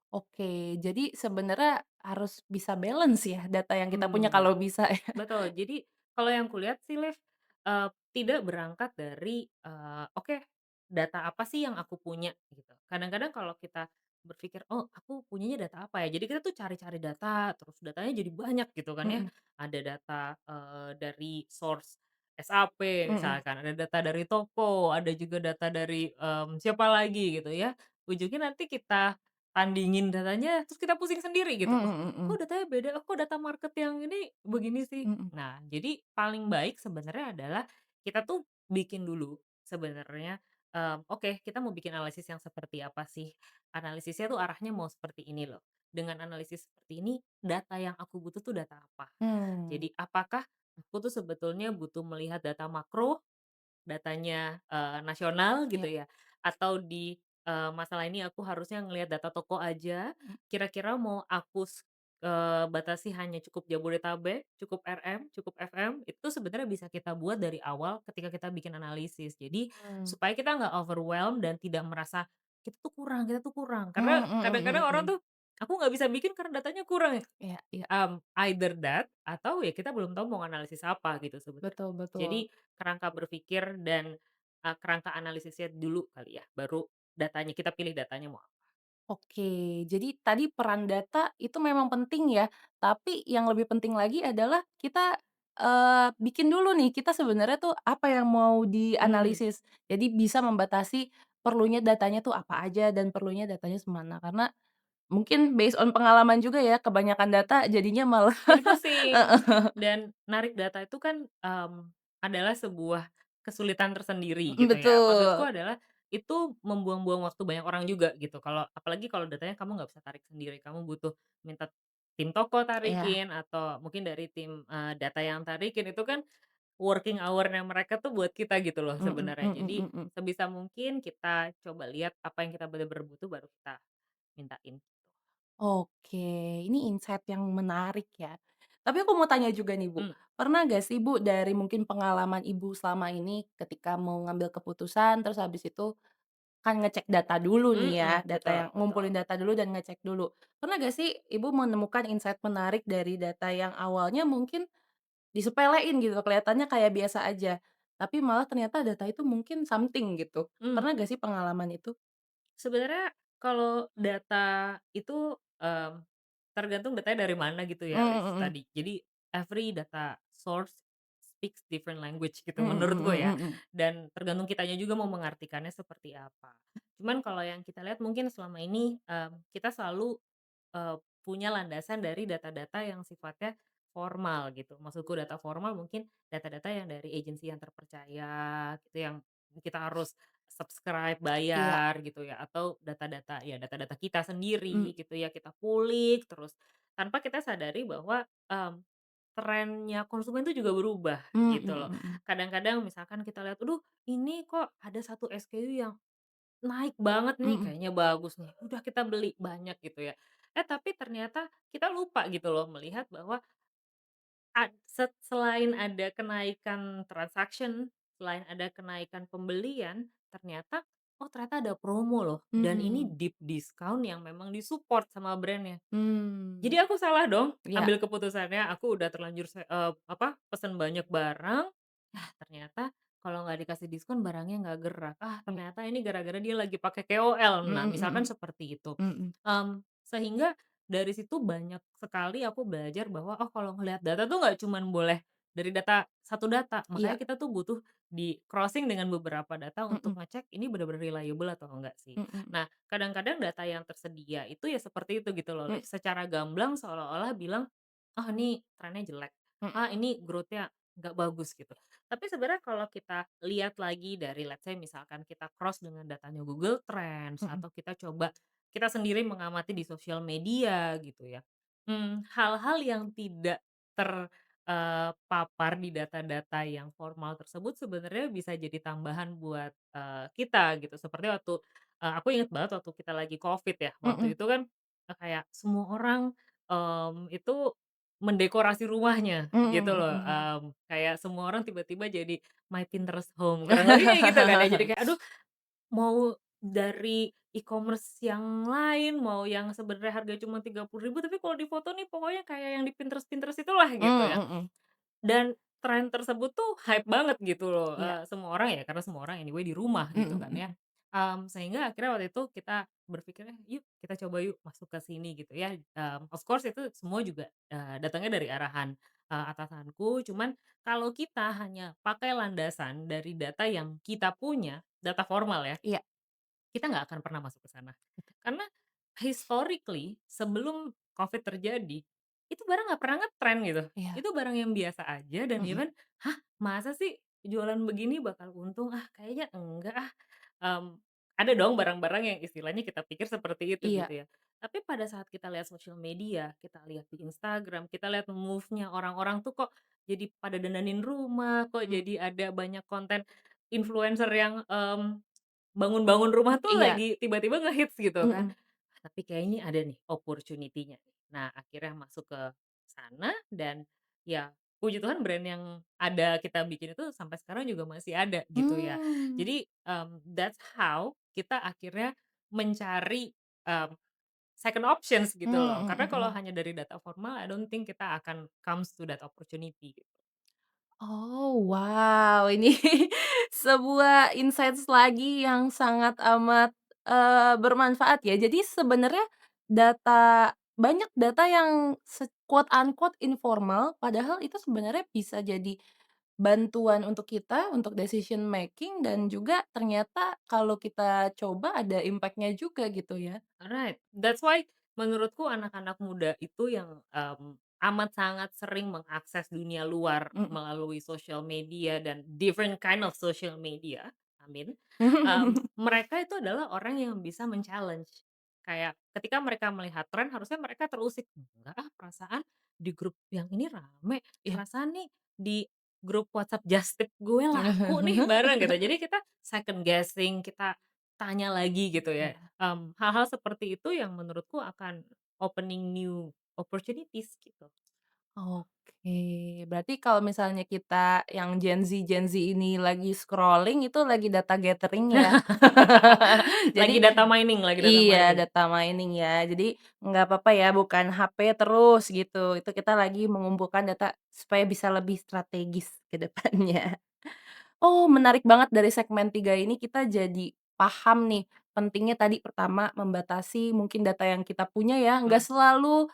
Speaker 2: Oke, jadi sebenarnya harus bisa balance ya data yang kita punya
Speaker 1: Mmm.
Speaker 2: kalau bisa ya?
Speaker 1: Betul. Jadi kalau yang kulihat sih Liv, tidak berangkat dari, oke data apa sih yang aku punya gitu. Kadang-kadang kalau kita berpikir, "Oh aku punyanya data apa ya?" Jadi kita tuh cari-cari data, terus datanya jadi banyak gitu kan ya.
Speaker 2: Mhm
Speaker 1: Ada data, dari source SAP
Speaker 2: mhm
Speaker 1: misalkan, ada data dari toko, ada juga data dari, siapa lagi gitu ya. Ujungnya nanti kita tandingin datanya, terus kita pusing sendiri gitu.
Speaker 2: mhm mhm
Speaker 1: Kok datanya beda? Oh, kok data market yang ini begini sih?
Speaker 2: mhm
Speaker 1: Nah, jadi paling baik sebenarnya adalah kita tuh bikin dulu sebenarnya, oke kita mau bikin analisis yang seperti apa sih? Analisisnya tuh arahnya mau seperti ini loh. Dengan analisis seperti ini, data yang aku butuh tuh data apa?
Speaker 2: mmm,
Speaker 1: Jadi apakah aku tuh sebetulnya butuh melihat data makro datanya, nasional gitu
Speaker 2: iya,
Speaker 1: ya, atau di, masalah ini aku harusnya ngelihat data toko aja,
Speaker 2: mhm
Speaker 1: kira-kira mau aku batasi hanya cukup Jabodetabek, cukup RM, cukup FM, itu sebenarnya bisa kita buat dari awal ketika kita bikin analisis. Jadi,
Speaker 2: mmm,
Speaker 1: supaya kita nggak overwhelmed dan tidak merasa, kita tuh kurang." Karena
Speaker 2: mhm
Speaker 1: kadang-kadang
Speaker 2: mhm
Speaker 1: orang
Speaker 2: mhm,
Speaker 1: tuh, "Aku nggak bisa bikin karena datanya kurang ya."
Speaker 2: iya iya,
Speaker 1: Either that atau ya kita belum tahu mau analisis apa gitu sebenarnya.
Speaker 2: betul
Speaker 1: Jadi
Speaker 2: betul.
Speaker 1: kerangka berpikir dan, kerangka analisisnya dulu kali ya, baru datanya kita pilih datanya mau apa.
Speaker 2: Oke, jadi tadi peran data itu memang penting ya, tapi yang lebih penting lagi adalah kita, bikin dulu nih, kita sebenarnya tuh apa yang mau
Speaker 1: Mmm,
Speaker 2: dianalisis. Jadi bisa membatasi perlunya datanya tuh apa aja dan perlunya datanya semana. Karena mungkin based on pengalaman juga ya, kebanyakan data jadinya malah
Speaker 1: jadi pusing
Speaker 2: heeh,
Speaker 1: dan narik data itu kan, adalah sebuah kesulitan tersendiri gitu ya. Maksudku
Speaker 2: betul,
Speaker 1: adalah itu membuang-buang waktu banyak orang juga gitu. Kalau apalagi kalau datanya kamu nggak bisa tarik sendiri, kamu butuh minta tim toko
Speaker 2: iya,
Speaker 1: tarikin atau mungkin dari tim, data yang tarikin, itu kan working hour-nya mereka tuh buat kita gitu loh
Speaker 2: Mhm
Speaker 1: sebenarnya.
Speaker 2: mhm
Speaker 1: Jadi
Speaker 2: mhm.
Speaker 1: sebisa mungkin kita coba lihat apa yang kita bener-bener butuh baru kita mintain gitu.
Speaker 2: Oke, ini insight yang menarik ya. Tapi aku mau tanya juga nih Bu,
Speaker 1: Mmm,
Speaker 2: pernah nggak sih Bu dari mungkin pengalaman Ibu selama ini ketika mau ngambil keputusan, terus habis itu kan ngecek data dulu nih ya, data
Speaker 1: betul
Speaker 2: yang
Speaker 1: betul.
Speaker 2: ngumpulin data dulu dan ngecek dulu. Pernah nggak sih Ibu menemukan insight menarik dari data yang awalnya mungkin disepelein gitu, kelihatannya kayak biasa aja, tapi malah ternyata data itu mungkin something gitu.
Speaker 1: Mmm.
Speaker 2: Pernah nggak sih pengalaman itu?
Speaker 1: Sebenarnya kalau data itu, tergantung datanya dari mana gitu ya,
Speaker 2: Mhm
Speaker 1: itu
Speaker 2: mhm.
Speaker 1: tadi. Jadi every data source speaks different language gitu
Speaker 2: Mhm
Speaker 1: menurutku
Speaker 2: mhm
Speaker 1: ya,
Speaker 2: mhm.
Speaker 1: dan tergantung kitanya juga mau mengartikannya seperti apa. Cuman kalau yang kita lihat mungkin selama ini, kita selalu punya landasan dari data-data yang sifatnya formal gitu. Maksudku data formal mungkin data-data yang dari agensi yang terpercaya gitu, yang kita harus subscribe,
Speaker 2: Iya,
Speaker 1: bayar gitu ya, atau data-data ya data-data kita
Speaker 2: mmm,
Speaker 1: sendiri gitu ya, kita kulik terus tanpa kita sadari bahwa, trennya konsumen itu juga berubah
Speaker 2: mhm
Speaker 1: gitu loh.
Speaker 2: mhm.
Speaker 1: Kadang-kadang misalkan kita lihat, "Aduh ini kok ada satu SKU yang naik banget nih,
Speaker 2: Mhm,
Speaker 1: kayaknya bagus nih, udah kita beli banyak gitu ya. Tapi ternyata kita lupa gitu loh melihat bahwa selain ada kenaikan transaction, selain ada kenaikan pembelian, ternyata, oh ternyata ada promo loh, dan ini
Speaker 2: mhm,
Speaker 1: deep discount yang memang di-support sama brand-nya.
Speaker 2: mmm,
Speaker 1: Jadi aku salah dong
Speaker 2: iya,
Speaker 1: ambil keputusannya, aku udah terlanjur pesen banyak barang, ternyata kalau nggak dikasih diskon barangnya nggak gerak.
Speaker 2: iya,
Speaker 1: Ternyata ini gara-gara dia lagi pakai KOL. Nah,
Speaker 2: mhm
Speaker 1: misalkan
Speaker 2: mhm,
Speaker 1: seperti itu.
Speaker 2: mhm,
Speaker 1: Sehingga dari situ banyak sekali aku belajar bahwa, oh kalau ngelihat data tuh nggak cuman boleh dari data satu data, makanya
Speaker 2: iya,
Speaker 1: kita tuh butuh di-crossing dengan beberapa data untuk
Speaker 2: mhm,
Speaker 1: ngecek ini benar-benar reliable atau enggak sih.
Speaker 2: mhm,
Speaker 1: Nah, kadang-kadang data yang tersedia itu ya seperti itu gitu loh,
Speaker 2: mhm,
Speaker 1: secara gamblang seolah-olah bilang, "Oh ini trennya jelek,
Speaker 2: mhm,
Speaker 1: ini growth-nya nggak bagus," gitu. Tapi sebenarnya kalau kita lihat lagi dari let's say misalkan kita cross dengan datanya Google Trends
Speaker 2: mhm,
Speaker 1: atau kita coba kita sendiri mengamati di sosial media gitu ya, hal-hal yang tidak papar di data-data yang formal tersebut sebenarnya bisa jadi tambahan buat, kita gitu. Seperti waktu, aku inget banget waktu kita lagi Covid ya, waktu
Speaker 2: mhm,
Speaker 1: itu kan, kayak semua orang, itu mendekorasi rumahnya gitu
Speaker 2: mhm
Speaker 1: loh,
Speaker 2: mhm.
Speaker 1: kayak semua orang tiba-tiba jadi My Pinterest Home, kurang lebih kayak gitu kan ya. Jadi kayak, aduh mau dari e-commerce yang lain, mau yang sebenarnya harga cuma 30.000 tapi kalau di foto nih pokoknya kayak yang di Pinterest-Pinterest itulah gitu
Speaker 2: Mmm,
Speaker 1: ya.
Speaker 2: mhm,
Speaker 1: Dan tren tersebut tuh hype banget gitu loh,
Speaker 2: iya,
Speaker 1: semua orang ya karena semua orang anyway di rumah gitu
Speaker 2: mhm
Speaker 1: kan ya.
Speaker 2: mhm,
Speaker 1: Sehingga akhirnya waktu itu kita berpikir, "Yuk kita coba yuk masuk ke sini," gitu ya. Of course itu semua juga, datangnya dari arahan, atasanku, cuman kalau kita hanya pakai landasan dari data yang kita punya, data formal ya,
Speaker 2: iya,
Speaker 1: kita nggak akan pernah masuk ke sana. Karena historically sebelum Covid terjadi, itu barang nggak pernah ngetren gitu.
Speaker 2: iya,
Speaker 1: Itu barang yang biasa aja dan
Speaker 2: mhm,
Speaker 1: even, "Hah, masa sih jualan begini bakal untung? Ah, kayaknya enggak ah." Mmm, ada dong barang-barang yang istilahnya kita pikir seperti itu
Speaker 2: iya,
Speaker 1: gitu ya. Tapi pada saat kita lihat sosial media, kita lihat di Instagram, kita lihat move-nya orang-orang tuh kok jadi pada dandanin rumah, kok
Speaker 2: mmm,
Speaker 1: jadi ada banyak konten influencer yang, bangun-bangun rumah tuh
Speaker 2: iya,
Speaker 1: lagi tiba-tiba ngehits gitu kan.
Speaker 2: mhm,
Speaker 1: Tapi kayaknya ada nih opportunity-nya. Nah, akhirnya masuk ke sana dan ya puji Tuhan brand yang ada kita bikin itu sampai sekarang juga masih ada gitu ya.
Speaker 2: mmm,
Speaker 1: Jadi, that's how kita akhirnya mencari, mmm, second options gitu loh.
Speaker 2: mhm
Speaker 1: Karena kalau
Speaker 2: mhm.
Speaker 1: hanya dari data formal, I don't think kita akan comes to that opportunity gitu.
Speaker 2: Oh, wow, ini sebuah insights lagi yang sangat amat, bermanfaat ya. Jadi sebenarnya banyak data yang quote unquote informal, padahal itu sebenarnya bisa jadi bantuan untuk kita, untuk decision making dan juga ternyata kalau kita coba ada impact-nya juga gitu ya.
Speaker 1: Alright, that's why menurutku anak-anak muda itu yang, amat sangat sering mengakses dunia luar
Speaker 2: Mhm.
Speaker 1: melalui social media dan different kind of social media, amin, mereka itu adalah orang yang bisa men-challenge. Kayak ketika mereka melihat tren harusnya mereka terusik, "Enggak ah, perasaan di grup yang ini rame,
Speaker 2: Iya,
Speaker 1: perasaan nih di grup WhatsApp just tip gue laku nih bareng gitu. Jadi kita second guessing, kita tanya lagi gitu ya.
Speaker 2: Iya.
Speaker 1: Hal-hal seperti itu yang menurutku akan opening new opportunities gitu.
Speaker 2: Oke, berarti kalau misalnya kita yang Gen Z ini lagi scrolling itu lagi data gathering ya? Jadi
Speaker 1: Lagi data
Speaker 2: iya,
Speaker 1: mining.
Speaker 2: data mining ya. Jadi nggak apa-apa ya, bukan HP terus gitu. Itu kita lagi mengumpulkan data supaya bisa lebih strategis ke depannya. Oh, menarik banget dari segmen 3 ini kita jadi paham nih, pentingnya tadi pertama membatasi mungkin data yang kita punya ya, nggak
Speaker 1: Mhm,
Speaker 2: selalu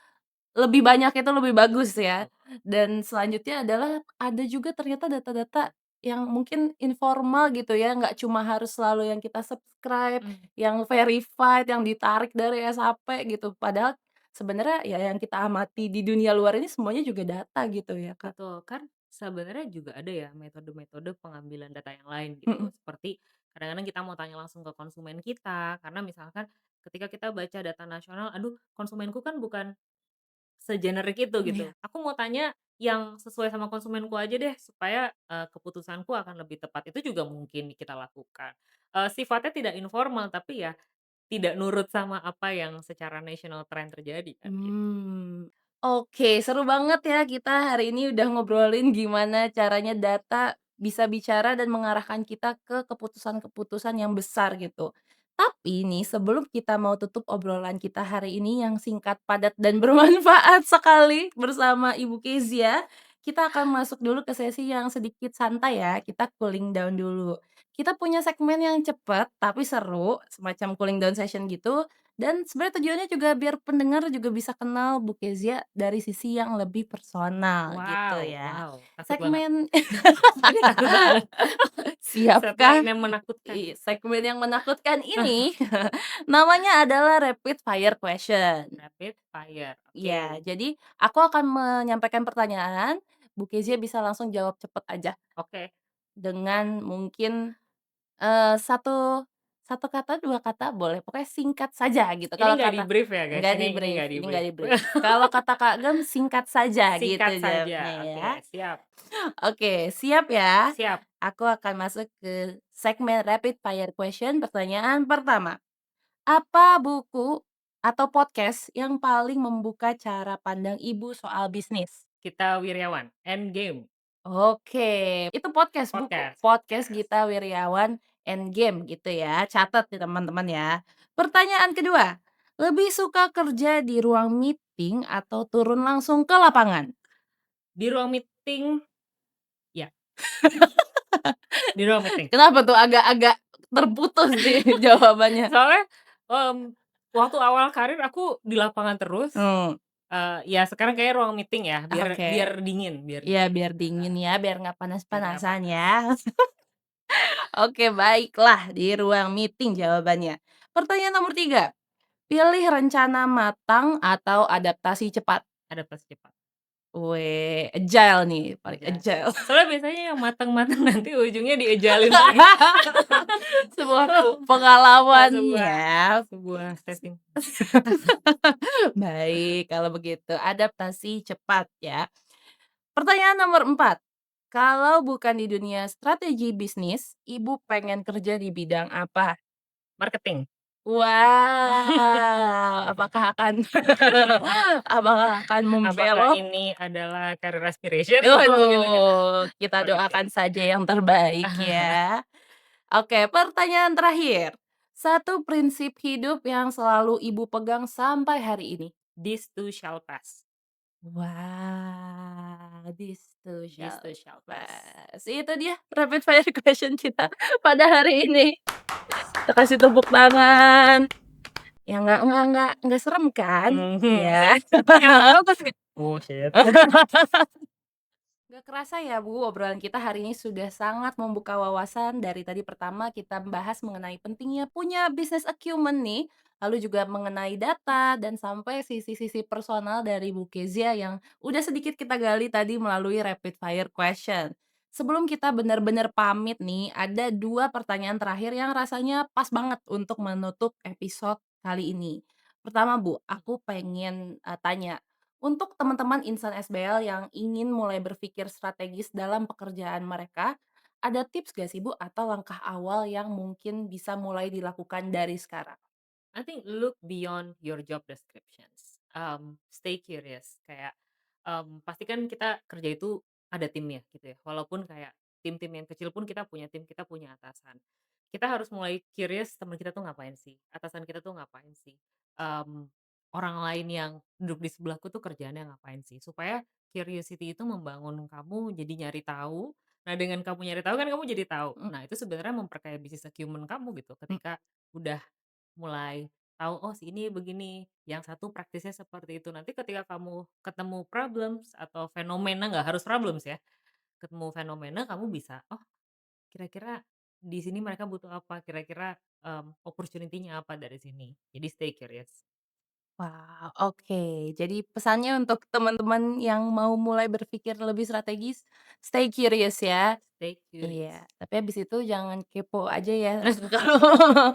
Speaker 2: lebih banyak itu lebih bagus ya.
Speaker 1: betul.
Speaker 2: Dan selanjutnya adalah ada juga ternyata data-data yang mungkin informal gitu ya, nggak cuma harus selalu yang kita subscribe,
Speaker 1: Mhm.
Speaker 2: yang verified, yang ditarik dari SHP gitu. Padahal sebenarnya ya yang kita amati di dunia luar ini semuanya juga data gitu ya, Kak.
Speaker 1: Betul, kan sebenarnya juga ada ya metode-metode pengambilan data yang lain gitu.
Speaker 2: Mhm.
Speaker 1: Seperti kadang-kadang kita mau tanya langsung ke konsumen kita, karena misalkan ketika kita baca data nasional, aduh konsumenku kan bukan segenerik itu gitu.
Speaker 2: Iya.
Speaker 1: Aku mau tanya yang sesuai sama konsumenku aja deh supaya, keputusanku akan lebih tepat. Itu juga mungkin kita lakukan. Sifatnya tidak informal tapi ya tidak nurut sama apa yang secara national trend terjadi kan gitu.
Speaker 2: Oke, seru banget ya kita hari ini udah ngobrolin gimana caranya data bisa bicara dan mengarahkan kita ke keputusan-keputusan yang besar gitu. Tapi nih sebelum kita mau tutup obrolan kita hari ini yang singkat, padat, dan bermanfaat sekali bersama Ibu Kezia, kita akan masuk dulu ke sesi yang sedikit santai ya, kita cooling down dulu. Kita punya segmen yang cepat tapi seru, semacam cooling down session gitu, dan sebenarnya tujuannya juga biar pendengar juga bisa kenal Bu Kezia dari sisi yang lebih personal gitu
Speaker 1: Wow
Speaker 2: ya.
Speaker 1: wow, takut banget.
Speaker 2: Segmen
Speaker 1: Ini takut banget.
Speaker 2: siapkah?
Speaker 1: Segmen yang menakutkan.
Speaker 2: Segmen yang menakutkan ini namanya adalah rapid fire question.
Speaker 1: Rapid fire,
Speaker 2: Ya,
Speaker 1: oke.
Speaker 2: jadi aku akan menyampaikan pertanyaan, Bu Kezia bisa langsung jawab cepet aja
Speaker 1: Oke,
Speaker 2: dengan mungkin, satu satu kata, 2 kata boleh, pokoknya singkat saja gitu.
Speaker 1: ini
Speaker 2: Kalau
Speaker 1: nggak
Speaker 2: kata
Speaker 1: di-brief ya guys,
Speaker 2: nggak
Speaker 1: ini
Speaker 2: di-brief,
Speaker 1: nggak
Speaker 2: ini
Speaker 1: di-brief.
Speaker 2: nggak di-brief. Kalau kata Kak Gem singkat saja gitu
Speaker 1: Singkat saja,
Speaker 2: jawabnya
Speaker 1: oke
Speaker 2: ya.
Speaker 1: siap
Speaker 2: Oke, siap ya?
Speaker 1: siap.
Speaker 2: Aku akan masuk ke segmen rapid fire question. Pertanyaan pertama, apa buku atau podcast yang paling membuka cara pandang Ibu soal bisnis?
Speaker 1: Kita Wiryawan, Endgame,
Speaker 2: Oke, itu podcast, buku.
Speaker 1: podcast
Speaker 2: Podcast
Speaker 1: podcast.
Speaker 2: Gita Wirjawan Endgame gitu ya, catat nih teman-teman ya. Pertanyaan kedua, lebih suka kerja di ruang meeting atau turun langsung ke lapangan?
Speaker 1: Di ruang meeting ya, di ruang meeting.
Speaker 2: Kenapa tuh agak-agak terputus nih jawabannya?
Speaker 1: Soalnya, waktu awal karir aku di lapangan terus,
Speaker 2: Hmm,
Speaker 1: ya sekarang kayaknya ruang meeting ya, biar
Speaker 2: oke.
Speaker 1: biar dingin biar
Speaker 2: Iya
Speaker 1: dingin,
Speaker 2: biar dingin
Speaker 1: heeh,
Speaker 2: ya, biar nggak
Speaker 1: biar nggak
Speaker 2: panas-panasan
Speaker 1: panas.
Speaker 2: ya. Oke baiklah, di ruang meeting jawabannya. Pertanyaan nomor 3, pilih rencana matang atau adaptasi cepat?
Speaker 1: Adaptasi cepat.
Speaker 2: Weh, agile nih, paling
Speaker 1: Aja.
Speaker 2: agile.
Speaker 1: Soalnya biasanya yang matang-matang nanti ujungnya diejalin lagi.
Speaker 2: Sebuah pengalaman
Speaker 1: Sebuah
Speaker 2: ya.
Speaker 1: sebuah setting.
Speaker 2: Baik, kalau begitu adaptasi cepat ya. Pertanyaan nomor 4, kalau bukan di dunia strategi bisnis, Ibu pengen kerja di bidang apa?
Speaker 1: Marketing.
Speaker 2: Wow, apakah akan apakah akan
Speaker 1: Apakah
Speaker 2: membelok?
Speaker 1: ini adalah career aspiration? Oh gitu nggak?
Speaker 2: Waduh, kita
Speaker 1: Oke.
Speaker 2: doakan saja yang terbaik ya. Oke, pertanyaan terakhir. Satu prinsip hidup yang selalu Ibu pegang sampai hari ini?
Speaker 1: This too shall pass.
Speaker 2: Wah, this too
Speaker 1: This
Speaker 2: shall
Speaker 1: too shall pass.
Speaker 2: pass. Itu dia rapid fire question kita pada hari ini. Kita kasih tepuk tangan. Ya nggak serem kan?
Speaker 1: Mhm,
Speaker 2: Ya.
Speaker 1: yang tahu terus kayak, "Oh shit."
Speaker 2: Gak kerasa ya Bu, obrolan kita hari ini sudah sangat membuka wawasan. Dari tadi pertama kita membahas mengenai pentingnya punya business acumen nih, lalu juga mengenai data dan sampai sisi-sisi personal dari Bu Kezia yang udah sedikit kita gali tadi melalui rapid fire question. Sebelum kita benar-benar pamit nih, ada 2 pertanyaan terakhir yang rasanya pas banget untuk menutup episode kali ini. Pertama Bu, aku pengen tanya, Untuk teman-teman insan SBL yang ingin mulai berpikir strategis dalam pekerjaan mereka, ada tips gak sih Bu atau langkah awal yang mungkin bisa mulai dilakukan dari sekarang?
Speaker 1: I think look beyond your job descriptions. Stay curious. Kayak pastikan kita kerja itu ada timnya gitu ya. Walaupun kayak tim-tim yang kecil pun kita punya atasan. Kita harus mulai curious teman kita tuh ngapain sih, atasan kita tuh ngapain sih, Mmm, orang lain yang duduk di sebelahku tuh kerjaannya ngapain sih. Supaya curiosity itu membangun kamu jadi nyari tahu. Nah dengan kamu nyari tahu kan kamu jadi tahu.
Speaker 2: Mhm,
Speaker 1: Nah itu sebenarnya memperkaya bisnis acumen kamu gitu
Speaker 2: mhm.
Speaker 1: ketika udah mulai tahu, oh si ini begini, yang satu praktisnya seperti itu. Nanti ketika kamu ketemu problems atau fenomena, nggak harus problems ya, ketemu fenomena kamu bisa, oh kira-kira di sini mereka butuh apa, kira-kira opportunity-nya apa dari sini. Jadi stay curious,
Speaker 2: Wow, oke. Jadi pesannya untuk teman-teman yang mau mulai berpikir lebih strategis, stay curious ya.
Speaker 1: stay curious.
Speaker 2: Iya, tapi habis itu jangan kepo aja ya, kalau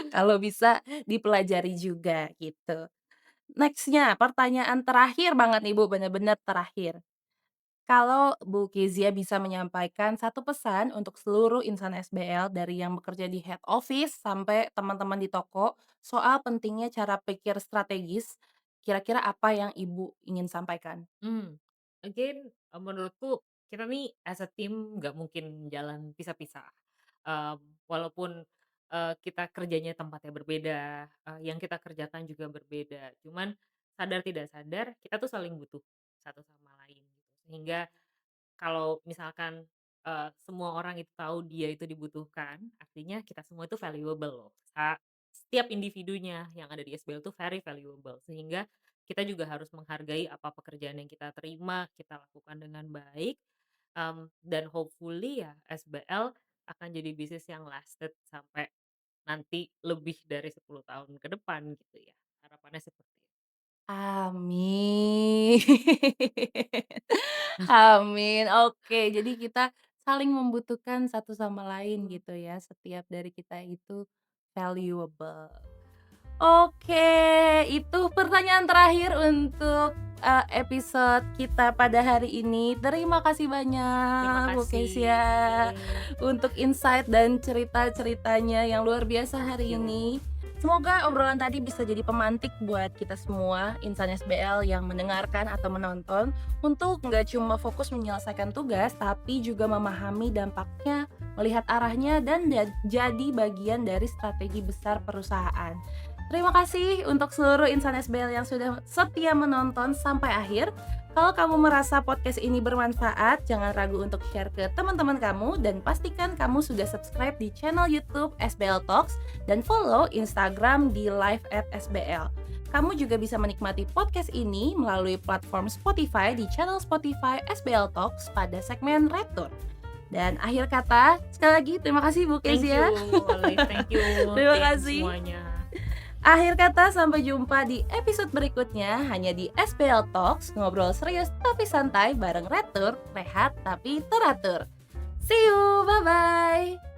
Speaker 2: kalau bisa dipelajari juga gitu. Next-nya pertanyaan terakhir banget nih Bu, bener-bener terakhir. Kalau Bu Kezia bisa menyampaikan satu pesan untuk seluruh insan SBL dari yang bekerja di head office sampai teman-teman di toko soal pentingnya cara pikir strategis, kira-kira apa yang Ibu ingin sampaikan?
Speaker 1: Hmm, again, menurutku kita nih as a team nggak mungkin jalan pisah-pisah. Walaupun, kita kerjanya tempatnya berbeda, yang kita kerjakan juga berbeda, cuman sadar tidak sadar kita tuh saling butuh satu sama lain gitu. Sehingga kalau misalkan, semua orang itu tahu dia itu dibutuhkan, artinya kita semua itu valuable loh. Setiap individunya yang ada di SBL itu very valuable, sehingga kita juga harus menghargai apa pekerjaan yang kita terima, kita lakukan dengan baik, dan hopefully ya SBL akan jadi bisnis yang lasted sampai nanti lebih dari 10 tahun ke depan gitu ya, harapannya seperti itu.
Speaker 2: Amin. Amin, oke. Jadi kita saling membutuhkan satu sama lain
Speaker 1: Mhm.
Speaker 2: gitu ya, setiap dari kita itu valuable. Oke, itu pertanyaan terakhir untuk, episode kita pada hari ini. Terima kasih
Speaker 1: Terima
Speaker 2: banyak Bu Kezia
Speaker 1: kasih.
Speaker 2: untuk insight dan cerita-ceritanya yang luar biasa
Speaker 1: Thank
Speaker 2: hari
Speaker 1: you.
Speaker 2: ini. Semoga obrolan tadi bisa jadi pemantik buat kita semua insan SBL yang mendengarkan atau menonton untuk nggak cuma fokus menyelesaikan tugas, tapi juga memahami dampaknya, melihat arahnya, dan jadi bagian dari strategi besar perusahaan. Terima kasih untuk seluruh insan SBL yang sudah setia menonton sampai akhir. Kalau kamu merasa podcast ini bermanfaat, jangan ragu untuk share ke teman-teman kamu dan pastikan kamu sudah subscribe di channel YouTube SBL Talks dan follow Instagram di live@sbl. Kamu juga bisa menikmati podcast ini melalui platform Spotify di channel Spotify SBL Talks pada segmen Retur. Dan akhir kata, sekali lagi terima kasih Bu
Speaker 1: Thank you,
Speaker 2: Kezia.
Speaker 1: Olive, thank you
Speaker 2: Terima
Speaker 1: tim
Speaker 2: kasih.
Speaker 1: semuanya.
Speaker 2: Akhir kata, sampai jumpa di episode berikutnya hanya di SBL Talks, ngobrol serius tapi santai bareng Retur, rehat tapi teratur. See you, bye-bye!